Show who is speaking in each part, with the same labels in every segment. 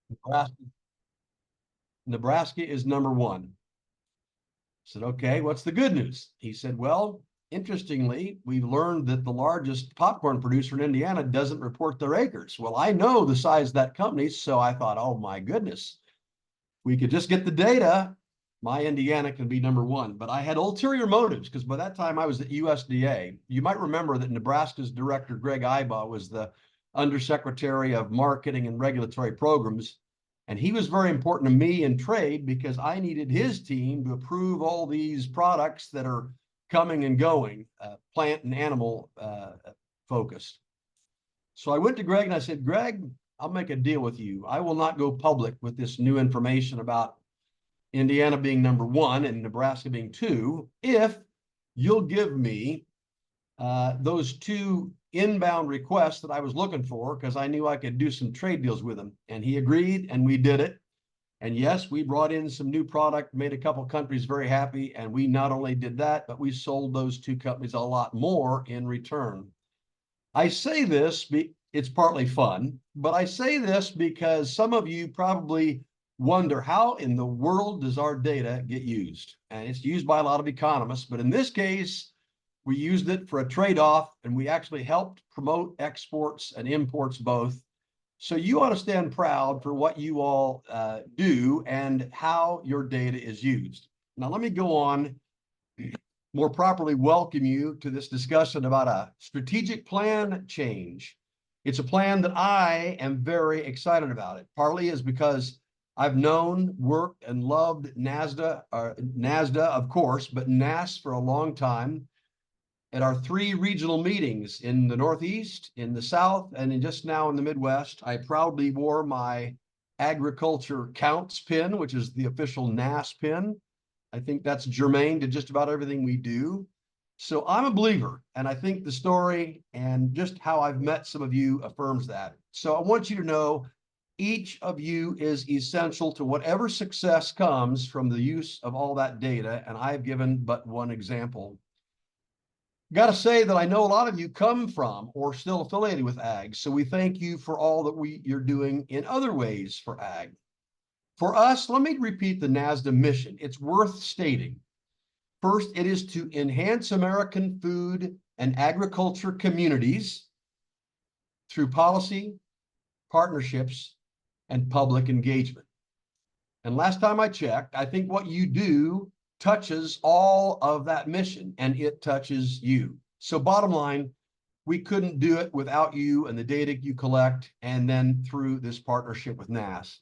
Speaker 1: Nebraska, Nebraska is number one. I said, okay, what's the good news? He said, well, interestingly, we've learned that the largest popcorn producer in Indiana doesn't report their acres. Well, I know the size of that company, so I thought, oh my goodness, we could just get the data. My Indiana can be number one. But I had ulterior motives because by that time I was at USDA. You might remember that Nebraska's director, Greg Ibaugh, was the undersecretary of marketing and regulatory programs. And he was very important to me in trade because I needed his team to approve all these products that are coming and going, plant and animal focused. So I went to Greg and I said, Greg, I'll make a deal with you. I will not go public with this new information about Indiana being number one and Nebraska being two if you'll give me those two inbound requests that I was looking for because I knew I could do some trade deals with him. And he agreed and we did it. And yes, we brought in some new product, made a couple countries very happy. And we not only did that, but we sold those two companies a lot more in return. I say this, it's partly fun, but I say this because some of you probably wonder how in the world does our data get used? And it's used by a lot of economists, but in this case, we used it for a trade-off and we actually helped promote exports and imports both. So you ought to stand proud for what you all do and how your data is used. Now, let me go on more properly welcome you to this discussion about a strategic plan change. It's a plan that I am very excited about. It partly is because I've known, worked, and loved NASDA, of course, but NASS for a long time. At our three regional meetings in the Northeast, in the South, and in just now in the Midwest, I proudly wore my agriculture counts pin, which is the official NASS pin. I think that's germane to just about everything we do. So I'm a believer, and I think the story and just how I've met some of you affirms that. So I want you to know each of you is essential to whatever success comes from the use of all that data, and I've given but one example. Got to say that I know a lot of you come from or still affiliated with ag, so we thank you for all that you're doing in other ways for ag. For us, let me repeat the NASDA mission. It's worth stating. First, it is to enhance American food and agriculture communities through policy, partnerships, and public engagement. And last time I checked, I think what you do touches all of that mission and it touches you. So bottom line, we couldn't do it without you and the data you collect and then through this partnership with NASS.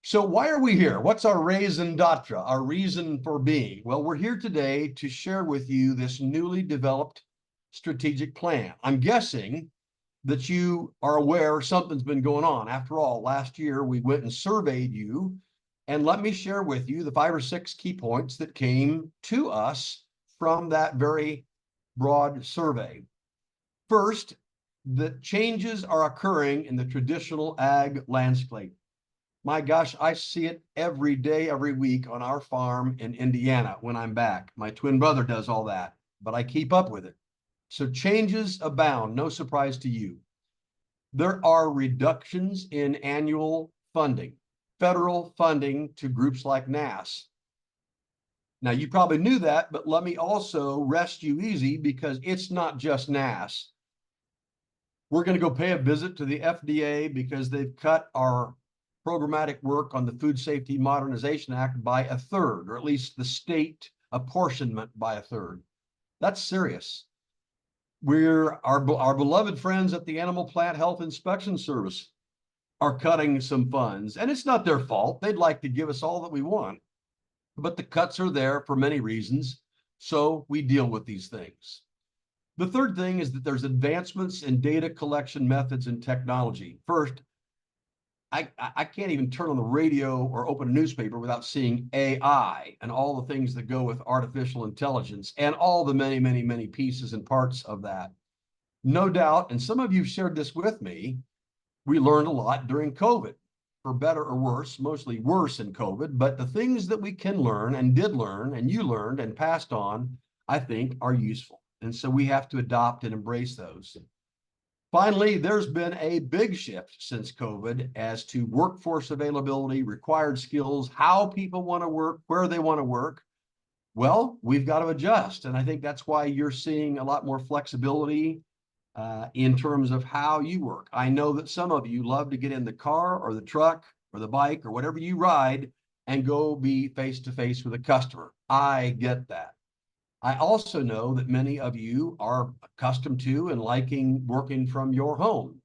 Speaker 1: So why are we here? What's our raison d'etre, our reason for being? Well, we're here today to share with you this newly developed strategic plan. I'm guessing that you are aware something's been going on. After all, last year we went and surveyed you, and let me share with you the 5 or 6 key points that came to us from that very broad survey. First, the changes are occurring in the traditional ag landscape. My gosh, I see it every day, every week on our farm in Indiana when I'm back. My twin brother does all that, but I keep up with it. So changes abound, no surprise to you. There are reductions in annual funding, federal funding to groups like NASS. Now, you probably knew that, but let me also rest you easy because it's not just NASS. We're going to go pay a visit to the FDA because they've cut our programmatic work on the Food Safety Modernization Act by a third, or at least the state apportionment by a third. That's serious. Our beloved friends at the Animal Plant Health Inspection Service are cutting some funds, and it's not their fault. They'd like to give us all that we want, but the cuts are there for many reasons, so we deal with these things. The third thing is that there's advancements in data collection methods and technology. First, I can't even turn on the radio or open a newspaper without seeing AI and all the things that go with artificial intelligence and all the many, many, many pieces and parts of that. No doubt, and some of you shared this with me, we learned a lot during COVID, for better or worse, mostly worse in COVID, but the things that we can learn and did learn and you learned and passed on, I think are useful. And so we have to adopt and embrace those. Finally, there's been a big shift since COVID as to workforce availability, required skills, how people want to work, where they want to work. Well, we've got to adjust. And I think that's why you're seeing a lot more flexibility in terms of how you work. I know that some of you love to get in the car or the truck or the bike or whatever you ride and go be face to face with a customer. I get that. I also know that many of you are accustomed to and liking working from your home.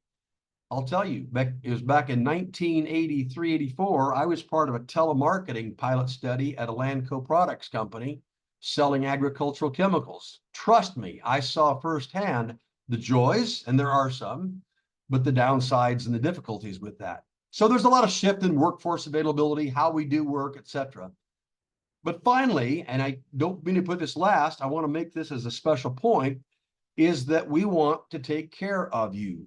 Speaker 1: I'll tell you, it was back in 1983, 84, I was part of a telemarketing pilot study at a Landco products company selling agricultural chemicals. Trust me, I saw firsthand the joys, and there are some, but the downsides and the difficulties with that. So there's a lot of shift in workforce availability, how we do work, etc. But finally, and I don't mean to put this last, I want to make this as a special point, is that we want to take care of you.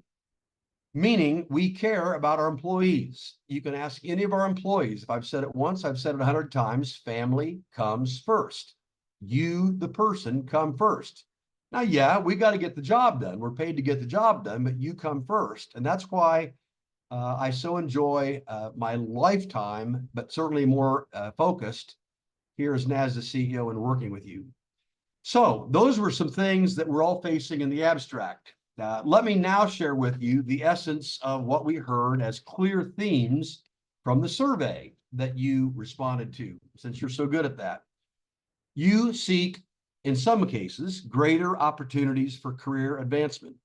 Speaker 1: Meaning we care about our employees. You can ask any of our employees. If I've said it once, I've said it 100 times, family comes first. You, the person, come first. Now, yeah, we got to get the job done. We're paid to get the job done, but you come first. And that's why I so enjoy my lifetime, but certainly more focused here as NASDA CEO and working with you. So those were some things that we're all facing in the abstract. Let me now share with you the essence of what we heard as clear themes from the survey that you responded to, since you're so good at that. You seek, in some cases, greater opportunities for career advancement.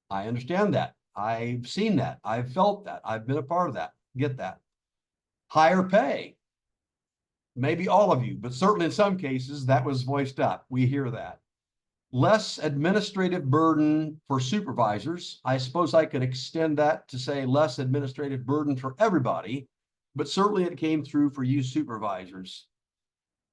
Speaker 1: I understand that. I've seen that. I've felt that. I've been a part of that. Get that. Higher pay. Maybe all of you, but certainly in some cases that was voiced up. We hear that. Less administrative burden for supervisors. I suppose I could extend that to say less administrative burden for everybody, but certainly it came through for you supervisors.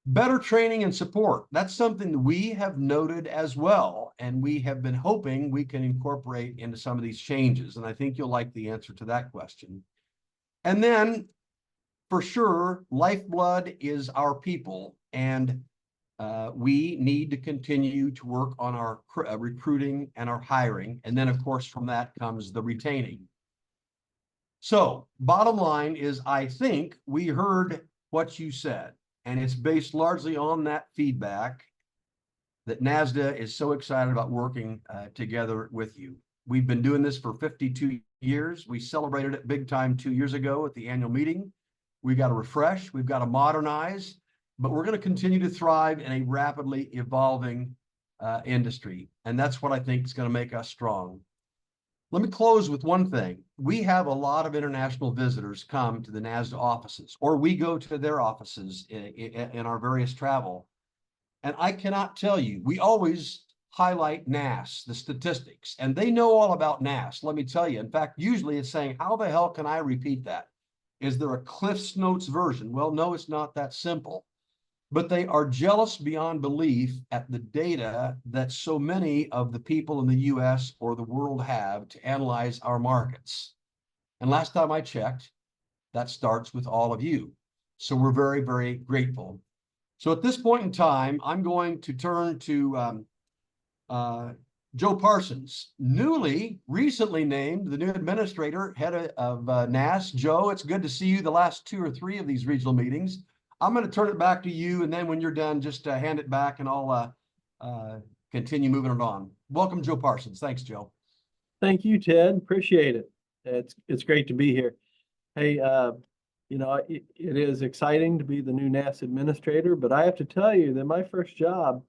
Speaker 1: Better training and support. That's something that we have noted as well, and we have been hoping we can incorporate into some of these changes. And I think you'll like the answer to that question. And then for sure, lifeblood is our people, and we need to continue to work on our recruiting and our hiring. And then, of course, from that comes the retaining. So bottom line is, I think we heard what you said, and it's based largely on that feedback that NASDA is so excited about working together with you. We've been doing this for 52 years. We celebrated it big time 2 years ago at the annual meeting. We've got to refresh, we've got to modernize, but we're going to continue to thrive in a rapidly evolving industry. And that's what I think is going to make us strong. Let me close with one thing. We have a lot of international visitors come to the NASDA offices, or we go to their offices in our various travel. And I cannot tell you, we always highlight NASS, the statistics, and they know all about NASS. Let me tell you, in fact, usually it's saying, how the hell can I repeat that? Is there a Cliff's Notes version? Well, no, it's not that simple. But they are jealous beyond belief at the data that so many of the people in the US or the world have to analyze our markets. And last time I checked, that starts with all of you. So we're very, very grateful. So at this point in time, I'm going to turn to Joe Parsons, recently named the new administrator, head of NASS. Joe, it's good to see you the last 2 or 3 of these regional meetings. I'm going to turn it back to you, and then when you're done, just hand it back, and I'll continue moving it on. Welcome, Joe Parsons. Thanks, Joe.
Speaker 2: Thank you, Ted. Appreciate it. It's great to be here. Hey, you know, it is exciting to be the new NASS administrator, but I have to tell you that my first job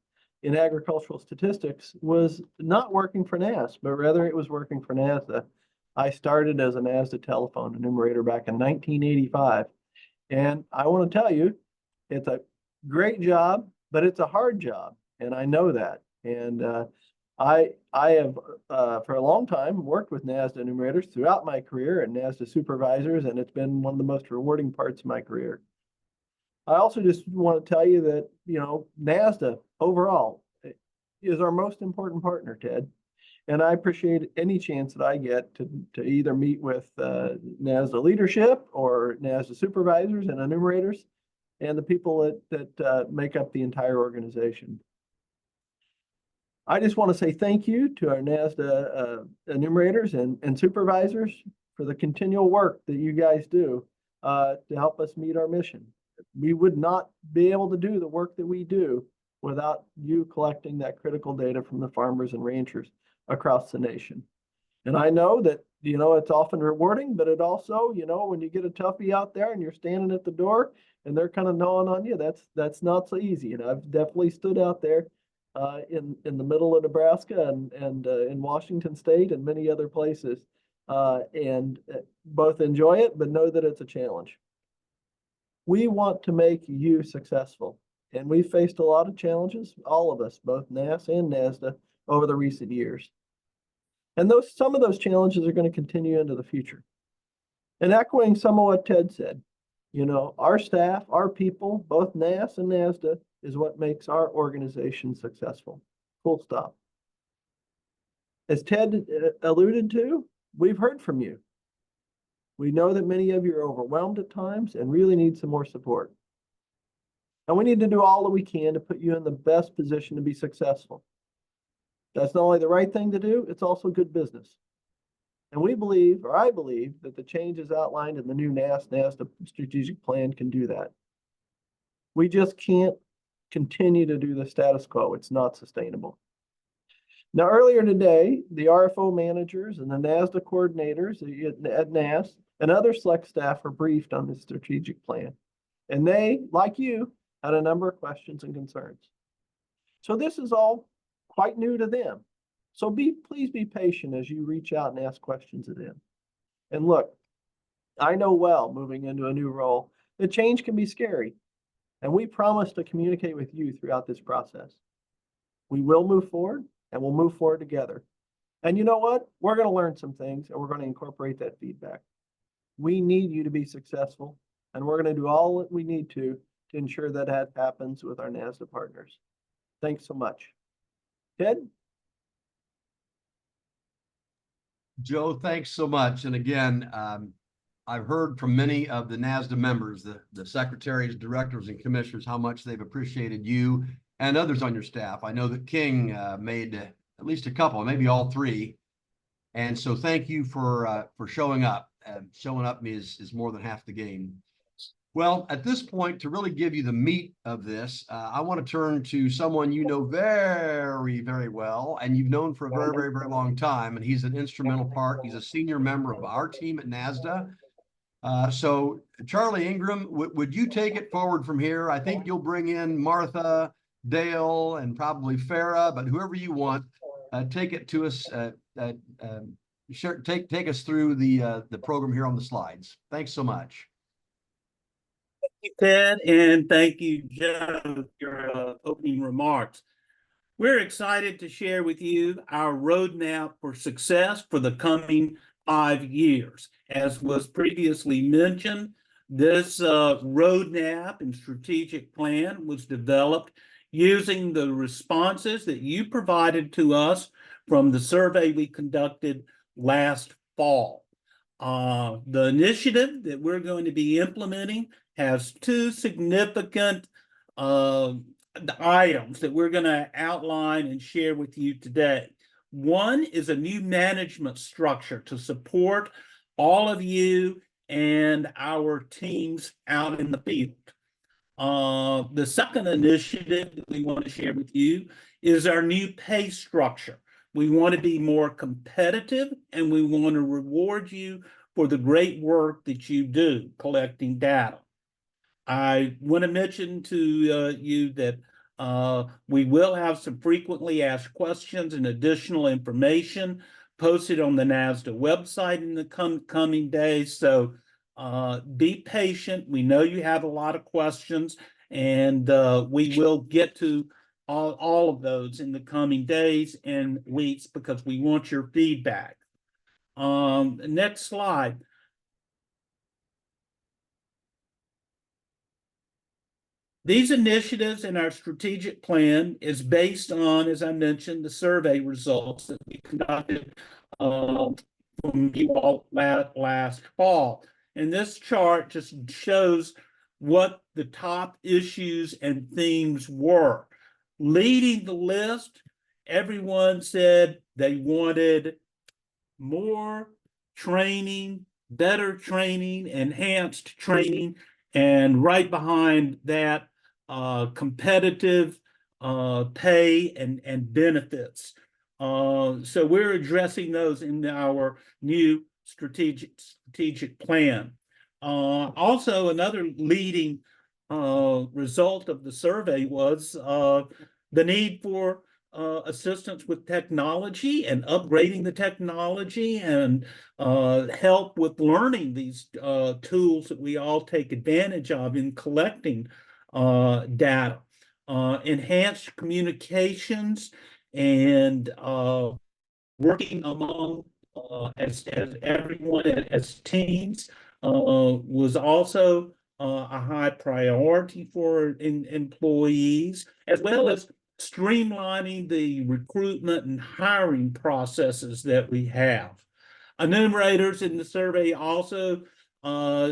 Speaker 2: in agricultural statistics was not working for NASS, but rather it was working for NASDA. I started as a NASDA telephone enumerator back in 1985. And I want to tell you, it's a great job, but it's a hard job. And I know that. And I have, for a long time, worked with NASDA enumerators throughout my career and NASDA supervisors, and it's been one of the most rewarding parts of my career. I also just want to tell you that, you know, NASDA overall is our most important partner, Ted. And I appreciate any chance that I get to either meet with NASDA leadership or NASDA supervisors and enumerators and the people that make up the entire organization. I just want to say thank you to our NASDA enumerators and supervisors for the continual work that you guys do to help us meet our mission. We would not be able to do the work that we do without you collecting that critical data from the farmers and ranchers across the nation. And I know that, it's often rewarding, but it also, when you get a toughie out there and you're standing at the door and they're kind of gnawing on you, that's not so easy. And I've definitely stood out there in the middle of Nebraska and in Washington State and many other places, and both enjoy it, but know that it's a challenge. We want to make you successful, and we've faced a lot of challenges, all of us, both NASS and NASDA, over the recent years. And some of those challenges are going to continue into the future. And echoing some of what Ted said, our staff, our people, both NASS and NASDA, is what makes our organization successful. Full stop. As Ted alluded to, we've heard from you. We know that many of you are overwhelmed at times and really need some more support. And we need to do all that we can to put you in the best position to be successful. That's not only the right thing to do, it's also good business. And we believe, or I believe, that the changes outlined in the new NASDA strategic plan can do that. We just can't continue to do the status quo. It's not sustainable. Now, earlier today, the RFO managers and the NASDA coordinators at NASS and other select staff were briefed on this strategic plan. And they, like you, had a number of questions and concerns. So this is all quite new to them. So please be patient as you reach out and ask questions of them. And look, I know well, moving into a new role, that change can be scary. And we promise to communicate with you throughout this process. We will move forward, and we'll move forward together. And you know what? We're going to learn some things, and we're going to incorporate that feedback. We need you to be successful, and we're going to do all that we need to ensure that that happens with our NASDA partners. Thanks so much. Ted?
Speaker 1: Joe, thanks so much. And again, I've heard from many of the NASDA members, the secretaries, directors, and commissioners, how much they've appreciated you and others on your staff. I know that King made at least a couple, maybe all three. And so thank you for showing up. Showing up is more than half the game. Well, at this point, to really give you the meat of this, I want to turn to someone you know very, very well, and you've known for a very, very, very long time, and he's an instrumental part. He's a senior member of our team at NASDA. So Charlie Ingram, would you take it forward from here? I think you'll bring in Martha, Dale, and probably Farah, but whoever you want, take it to us. Take us through the program here on the slides. Thanks so much.
Speaker 3: Thank you, Ted, and thank you, Joe, for your opening remarks. We're excited to share with you our roadmap for success for the coming 5 years. As was previously mentioned, this roadmap and strategic plan was developed using the responses that you provided to us from the survey we conducted last fall. The initiative that we're going to be implementing has 2 significant items that we're going to outline and share with you today. One is a new management structure to support all of you and our teams out in the field. The second initiative that we want to share with you is our new pay structure. We want to be more competitive, and we want to reward you for the great work that you do collecting data. I want to mention to you that we will have some frequently asked questions and additional information posted on the NASDA website in the coming days. So be patient. We know you have a lot of questions, and we will get to all of those in the coming days and weeks because we want your feedback. Next slide. These initiatives in our strategic plan is based on, as I mentioned, the survey results that we conducted from you all last fall. And this chart just shows what the top issues and themes were. Leading the list everyone said they wanted more training, better training, enhanced training, and right behind that, competitive pay and benefits. So we're addressing those in our new strategic plan. Also, another leading result of the survey was the need for assistance with technology and upgrading the technology and help with learning these tools that we all take advantage of in collecting data. Enhanced communications and working among as everyone as teams was also a high priority for employees, as well as streamlining the recruitment and hiring processes that we have. Enumerators in the survey also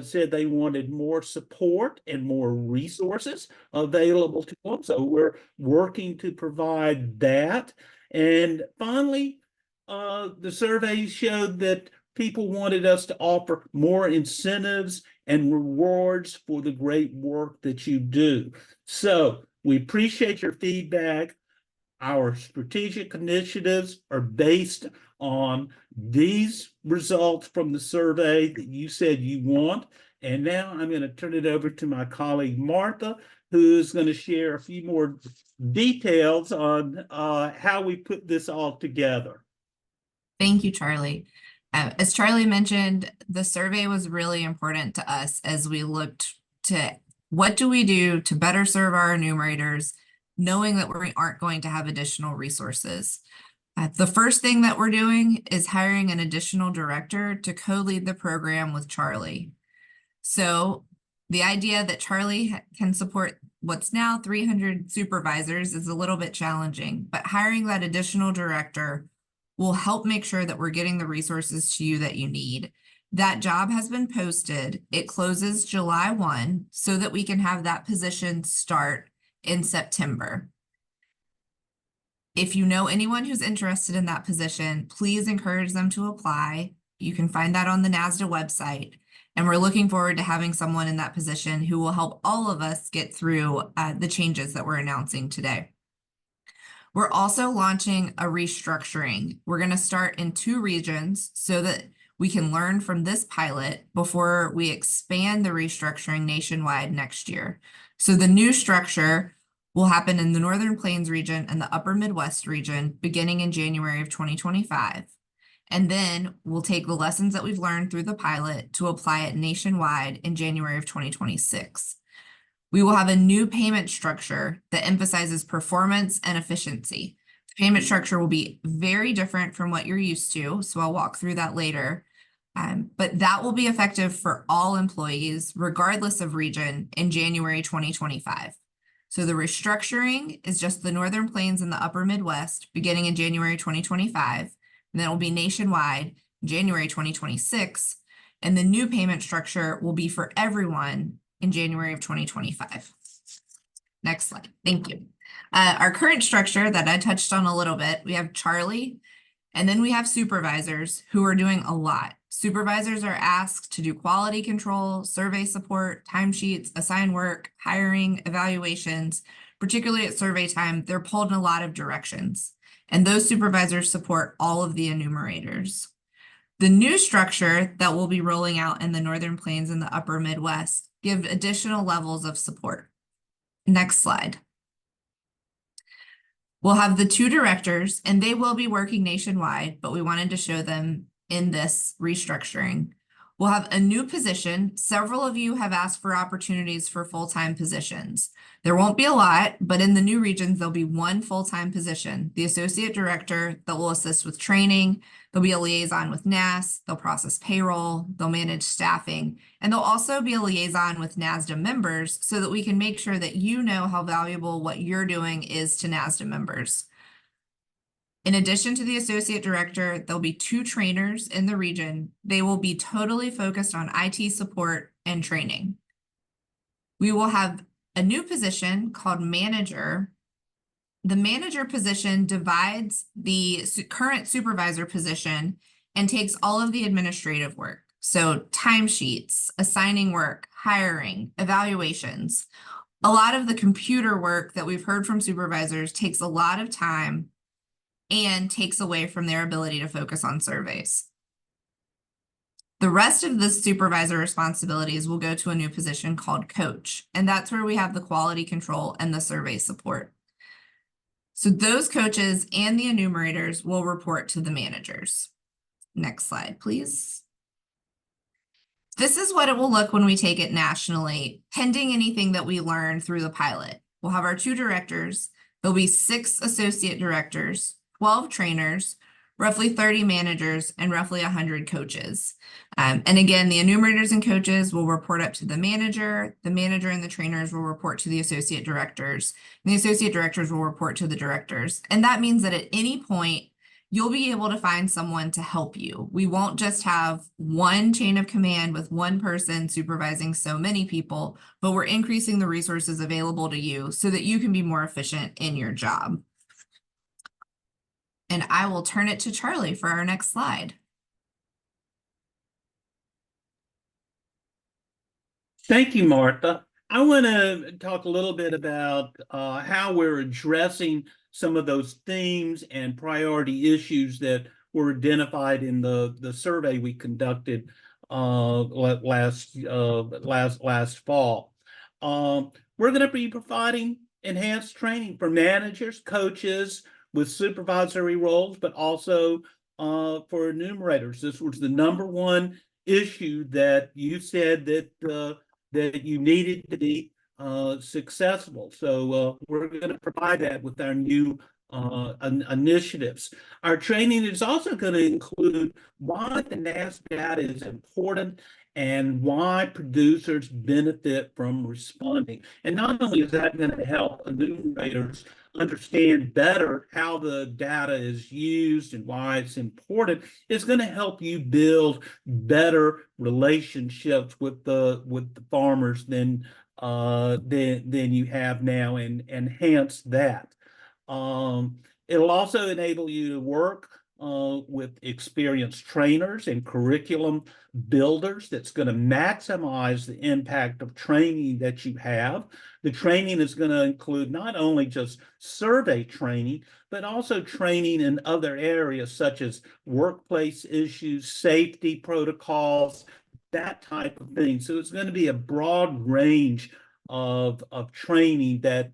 Speaker 3: said they wanted more support and more resources available to them. So we're working to provide that. And finally, the survey showed that people wanted us to offer more incentives and rewards for the great work that you do. So we appreciate your feedback. Our strategic initiatives are based on these results from the survey that you said you want. And now I'm going to turn it over to my colleague, Martha, who's going to share a few more details on how we put this all together.
Speaker 4: Thank you, Charlie. As Charlie mentioned, the survey was really important to us as we looked to what do we do to better serve our enumerators, knowing that we aren't going to have additional resources. The first thing that we're doing is hiring an additional director to co-lead the program with Charlie. So the idea that Charlie can support what's now 300 supervisors is a little bit challenging, but hiring that additional director will help make sure that we're getting the resources to you that you need. That job has been posted. It closes July 1 so that we can have that position start in September. If you know anyone who's interested in that position, please encourage them to apply. You can find that on the NASDA website. And we're looking forward to having someone in that position who will help all of us get through the changes that we're announcing today. We're also launching a restructuring. We're going to start in 2 regions so that we can learn from this pilot before we expand the restructuring nationwide next year. So the new structure will happen in the Northern Plains region and the Upper Midwest region beginning in January of 2025. And then we'll take the lessons that we've learned through the pilot to apply it nationwide in January of 2026. We will have a new payment structure that emphasizes performance and efficiency. The payment structure will be very different from what you're used to, so I'll walk through that later. But that will be effective for all employees, regardless of region, in January 2025. So the restructuring is just the Northern Plains and the Upper Midwest, beginning in January 2025, and then it will be nationwide in January 2026, and the new payment structure will be for everyone in January of 2025. Next slide. Thank you. Our current structure that I touched on a little bit, we have Charlie, and then we have supervisors who are doing a lot. Supervisors are asked to do quality control, survey support, timesheets, assign work, hiring, evaluations. Particularly at survey time, they're pulled in a lot of directions. And those supervisors support all of the enumerators. The new structure that we'll be rolling out in the Northern Plains and the Upper Midwest give additional levels of support. Next slide. We'll have the 2 directors, and they will be working nationwide, but we wanted to show them in this restructuring. We'll have a new position. Several of you have asked for opportunities for full-time positions. There won't be a lot, but in the new regions, there'll be 1 full-time position, the associate director that will assist with training. There'll be a liaison with NASS. They'll process payroll. They'll manage staffing. And there'll also be a liaison with NASDA members so that we can make sure that you know how valuable what you're doing is to NASDA members. In addition to the associate director, there'll be 2 trainers in the region. They will be totally focused on IT support and training. We will have a new position called manager The manager position divides the current supervisor position and takes all of the administrative work. So timesheets, assigning work, hiring, evaluations. A lot of the computer work that we've heard from supervisors takes a lot of time and takes away from their ability to focus on surveys. The rest of the supervisor responsibilities will go to a new position called coach, and that's where we have the quality control and the survey support. So those coaches and the enumerators will report to the managers. Next slide, please. This is what it will look when we take it nationally, pending anything that we learn through the pilot. We'll have our 2 directors. There'll be 6 associate directors, 12 trainers, roughly 30 managers, and roughly 100 coaches. And again, the enumerators and coaches will report up to the manager and the trainers will report to the associate directors, and the associate directors will report to the directors. And that means that at any point, you'll be able to find someone to help you. We won't just have one chain of command with one person supervising so many people, but we're increasing the resources available to you so that you can be more efficient in your job. And I will turn it to Charlie for our next slide.
Speaker 3: Thank you, Martha. I want to talk a little bit about how we're addressing some of those themes and priority issues that were identified in the survey we conducted last fall. We're going to be providing enhanced training for managers, coaches with supervisory roles, but also for enumerators. This was the #1 issue that you said that you needed to be successful. So we're going to provide that with our new initiatives. Our training is also going to include why the NASS data is important and why producers benefit from responding. And not only is that going to help enumerators understand better how the data is used and why it's important, it's going to help you build better relationships with the farmers than you have now and enhance that. It'll also enable you to work with experienced trainers and curriculum builders that's going to maximize the impact of training that you have. The training is going to include not only just survey training, but also training in other areas such as workplace issues, safety protocols, that type of thing. So it's going to be a broad range of training that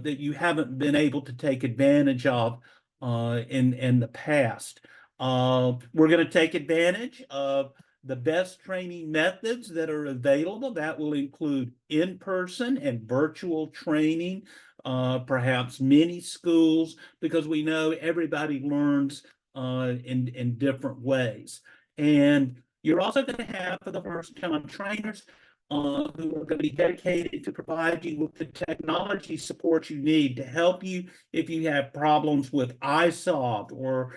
Speaker 3: you haven't been able to take advantage of in the past. We're going to take advantage of the best training methods that are available. That will include in-person and virtual training, perhaps mini schools, because we know everybody learns in different ways. And you're also going to have, for the first time, trainers who are going to be dedicated to provide you with the technology support you need to help you if you have problems with iSolved or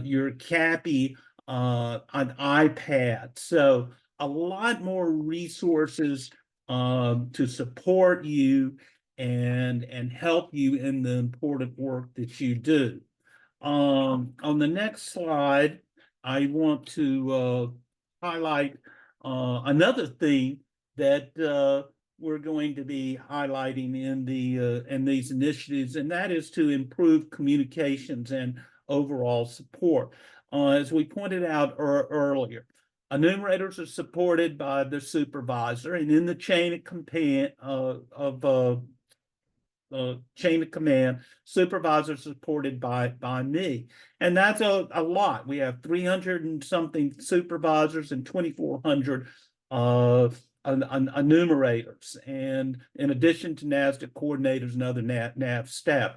Speaker 3: your CAPI on iPad. So a lot more resources to support you and help you in the important work that you do. On the next slide, I want to highlight another theme that we're going to be highlighting in these initiatives, and that is to improve communications and overall support. As we pointed out earlier, enumerators are supported by the supervisor, and in the chain of command, supervisor supported by me. And that's a lot. We have 300 and something supervisors and 2,400 enumerators, and in addition to NASDA coordinators and other NAV staff.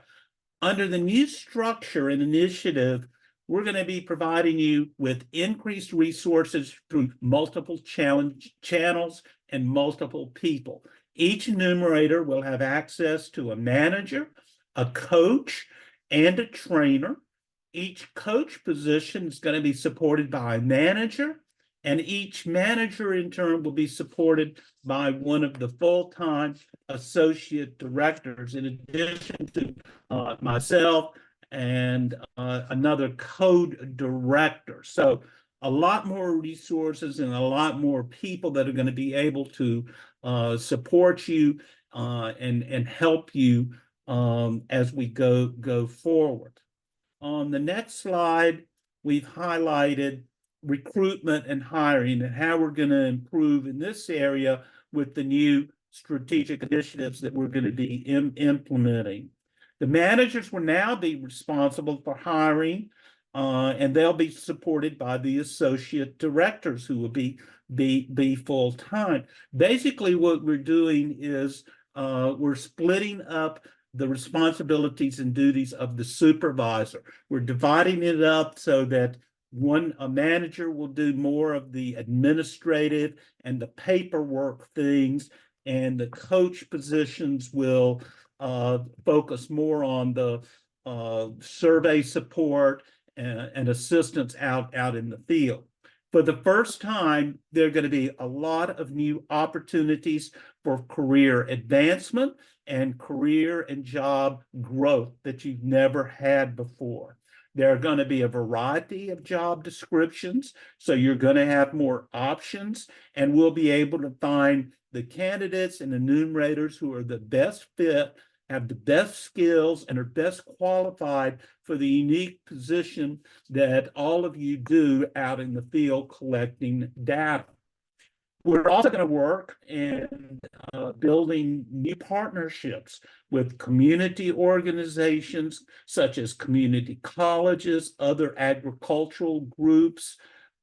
Speaker 3: Under the new structure and initiative, we're going to be providing you with increased resources through multiple channels and multiple people. Each enumerator will have access to a manager, a coach, and a trainer. Each coach position is going to be supported by a manager And each manager in turn will be supported by one of the full-time associate directors, in addition to myself and another code director. So a lot more resources and a lot more people that are going to be able to support you and help you as we go forward. On the next slide, we've highlighted recruitment and hiring and how we're going to improve in this area with the new strategic initiatives that we're going to be implementing. The managers will now be responsible for hiring, and they'll be supported by the associate directors who will be full-time. Basically, what we're doing is we're splitting up the responsibilities and duties of the supervisor. We're dividing it up so that a manager will do more of the administrative and the paperwork things, and the coach positions will focus more on the survey support and assistance out in the field. For the first time, there are going to be a lot of new opportunities for career advancement and career and job growth that you've never had before. There are going to be a variety of job descriptions, so you're going to have more options, and we'll be able to find the candidates and enumerators who are the best fit, have the best skills, and are best qualified for the unique position that all of you do out in the field collecting data. We're also going to work in building new partnerships with community organizations such as community colleges, other agricultural groups,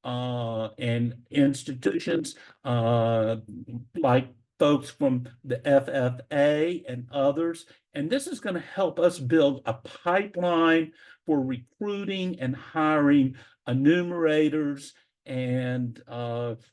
Speaker 3: and institutions like folks from the FFA and others. And this is going to help us build a pipeline for recruiting and hiring enumerators and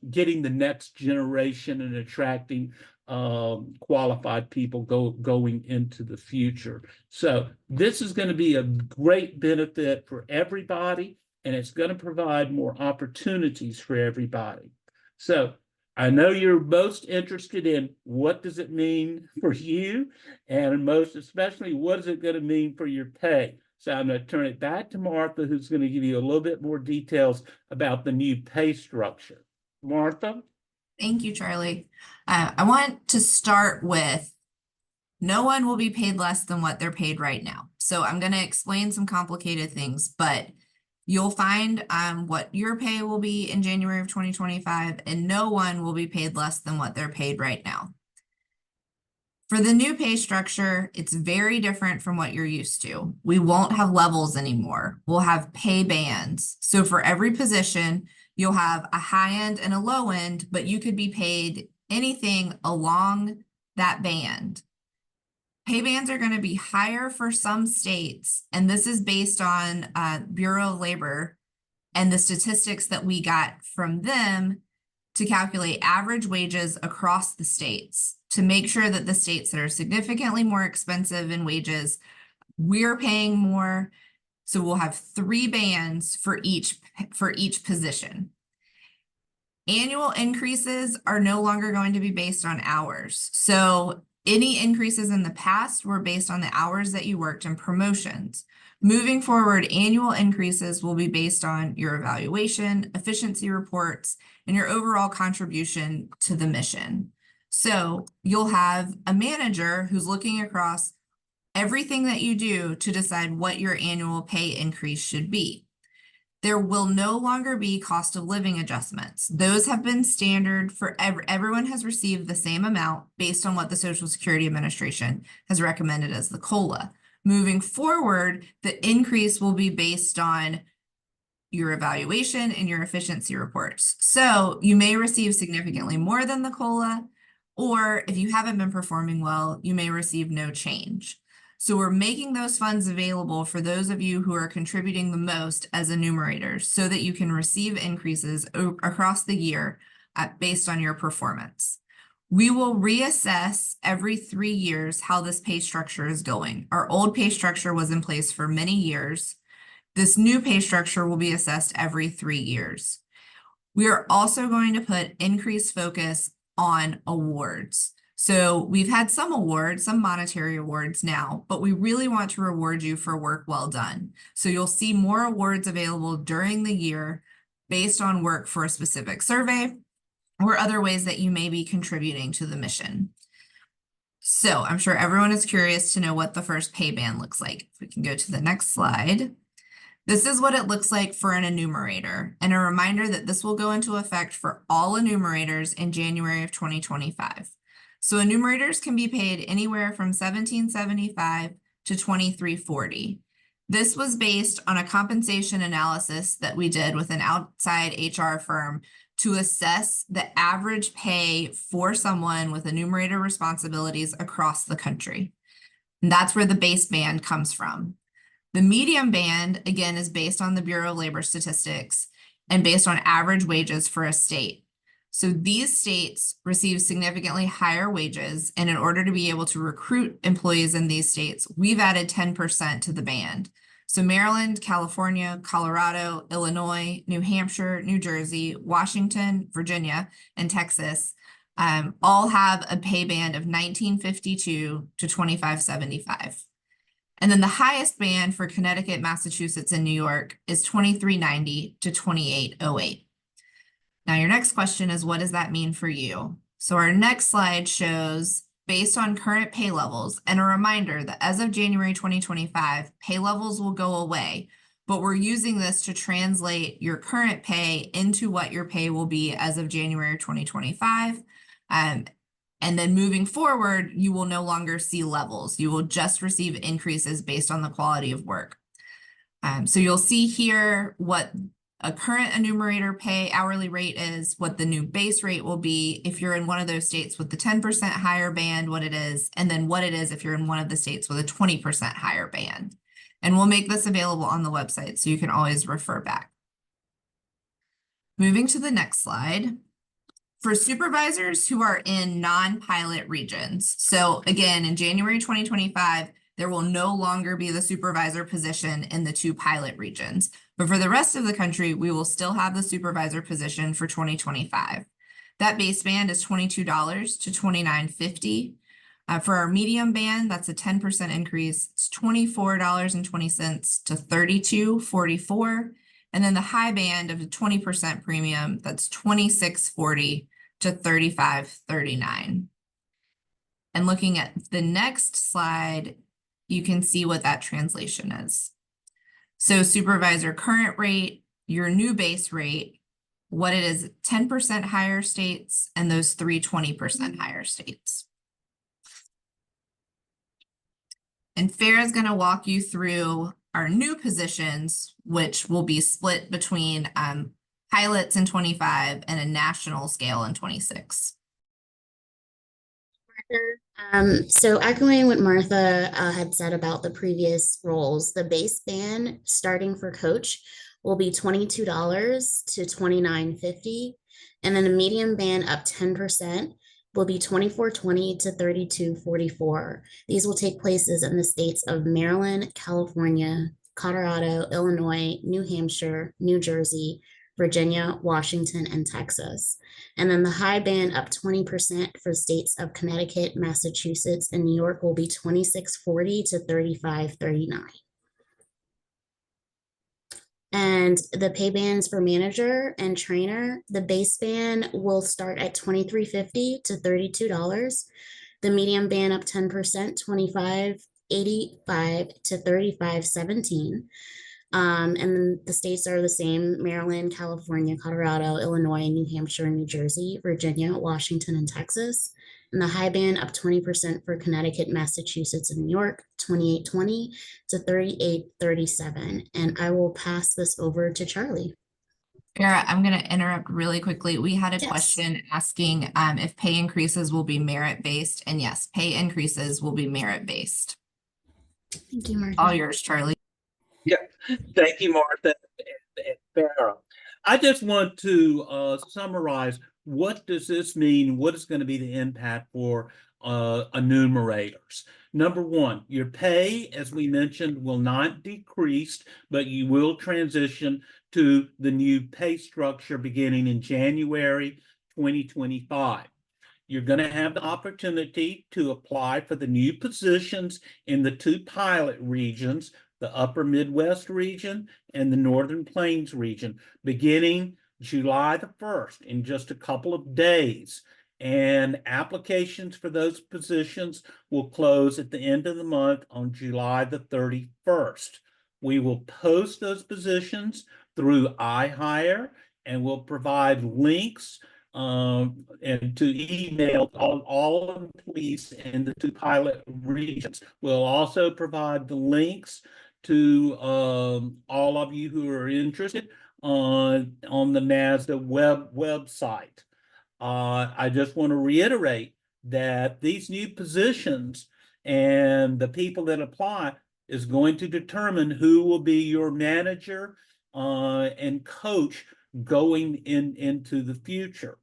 Speaker 3: getting the next generation and attracting qualified people going into the future. So this is going to be a great benefit for everybody, and it's going to provide more opportunities for everybody. So I know you're most interested in what does it mean for you, and most especially, what is it going to mean for your pay? So I'm going to turn it back to Martha, who's going to give you a little bit more details about the new pay structure. Martha?
Speaker 4: Thank you, Charlie. I want to start with no one will be paid less than what they're paid right now. So I'm going to explain some complicated things, but you'll find what your pay will be in January of 2025, and no one will be paid less than what they're paid right now. For the new pay structure, it's very different from what you're used to. We won't have levels anymore. We'll have pay bands. So for every position, you'll have a high end and a low end, but you could be paid anything along that band. Pay bands are going to be higher for some states, and this is based on Bureau of Labor and the statistics that we got from them to calculate average wages across the states, to make sure that the states that are significantly more expensive in wages, we're paying more. So we'll have 3 bands for each position. Annual increases are no longer going to be based on hours. So any increases in the past were based on the hours that you worked in promotions. Moving forward, annual increases will be based on your evaluation, efficiency reports, and your overall contribution to the mission. So you'll have a manager who's looking across everything that you do to decide what your annual pay increase should be. There will no longer be cost of living adjustments. Those have been standard for everyone has received the same amount based on what the Social Security Administration has recommended as the COLA. Moving forward, the increase will be based on your evaluation and your efficiency reports. So you may receive significantly more than the COLA, or if you haven't been performing well, you may receive no change. So we're making those funds available for those of you who are contributing the most as enumerators so that you can receive increases across the year based on your performance. We will reassess every 3 years how this pay structure is going. Our old pay structure was in place for many years. This new pay structure will be assessed every 3 years. We are also going to put increased focus on awards. So we've had some awards, some monetary awards now, but we really want to reward you for work well done. So you'll see more awards available during the year based on work for a specific survey or other ways that you may be contributing to the mission. So I'm sure everyone is curious to know what the first pay band looks like. If we can go to the next slide. This is what it looks like for an enumerator, and a reminder that this will go into effect for all enumerators in January of 2025. So enumerators can be paid anywhere from $17.75 to $23.40. This was based on a compensation analysis that we did with an outside HR firm to assess the average pay for someone with enumerator responsibilities across the country. And that's where the base band comes from. The medium band, again, is based on the Bureau of Labor Statistics and based on average wages for a state. So these states receive significantly higher wages, and in order to be able to recruit employees in these states, we've added 10% to the band. So Maryland, California, Colorado, Illinois, New Hampshire, New Jersey, Washington, Virginia, and Texas all have a pay band of $19.52 to $25.75. And then the highest band for Connecticut, Massachusetts, and New York is $23.90 to $28.08. Now, your next question is, what does that mean for you? So our next slide shows, based on current pay levels, and a reminder that as of January 2025, pay levels will go away, but we're using this to translate your current pay into what your pay will be as of January 2025. And then moving forward, you will no longer see levels. You will just receive increases based on the quality of work. So you'll see here what a current enumerator pay hourly rate is, what the new base rate will be if you're in one of those states with the 10% higher band, what it is, and then what it is if you're in one of the states with a 20% higher band. And we'll make this available on the website so you can always refer back. Moving to the next slide. For supervisors who are in non-pilot regions, so again, in January 2025, there will no longer be the supervisor position in the 2 pilot regions. But for the rest of the country, we will still have the supervisor position for 2025. That base band is $22 to $29.50. For our medium band, that's a 10% increase. It's $24.20 to $32.44. And then the high band of the 20% premium, that's $26.40 to $35.39. And looking at the next slide, you can see what that translation is. So supervisor current rate, your new base rate, what it is, 10% higher states, and those 3 20% higher states. And Farah is going to walk you through our new positions, which will be split between pilots in 25 and a national scale in 26.
Speaker 5: So echoing what Martha had said about the previous roles, the base band starting for coach will be $22 to $29.50, and then the medium band up 10% will be $24.20 to $32.44. These will take places in the states of Maryland, California, Colorado, Illinois, New Hampshire, New Jersey, Virginia, Washington, and Texas. And then the high band up 20% for states of Connecticut, Massachusetts, and New York will be $26.40 to $35.39. And the pay bands for manager and trainer, the base band will start at $23.50 to $32. The medium band up 10%, $25.85 to $35.17. And then the states are the same: Maryland, California, Colorado, Illinois, New Hampshire, New Jersey, Virginia, Washington, and Texas. And the high band up 20% for Connecticut, Massachusetts, and New York, $28.20 to $38.37. And I will pass this over to Charlie.
Speaker 4: Farah, I'm going to interrupt really quickly. We had a
Speaker 5: Yes.
Speaker 4: question asking if pay increases will be merit-based, and yes, pay increases will be merit-based.
Speaker 5: Thank you, Martha.
Speaker 4: All yours, Charlie.
Speaker 3: Thank you, Martha and Farah. I just want to summarize, what does this mean? What is going to be the impact for enumerators? Number one, your pay, as we mentioned, will not decrease, but you will transition to the new pay structure beginning in January 2025. You're going to have the opportunity to apply for the new positions in the two pilot regions, the Upper Midwest region and the Northern Plains region, beginning July the 1st, in just a couple of days. And applications for those positions will close at the end of the month on July the 31st. We will post those positions through iHire, and we'll provide links and to email all employees in the two pilot regions. We'll also provide the links to all of you who are interested on the NASDA website. I just want to reiterate that these new positions and the people that apply is going to determine who will be your manager and coach going into the future.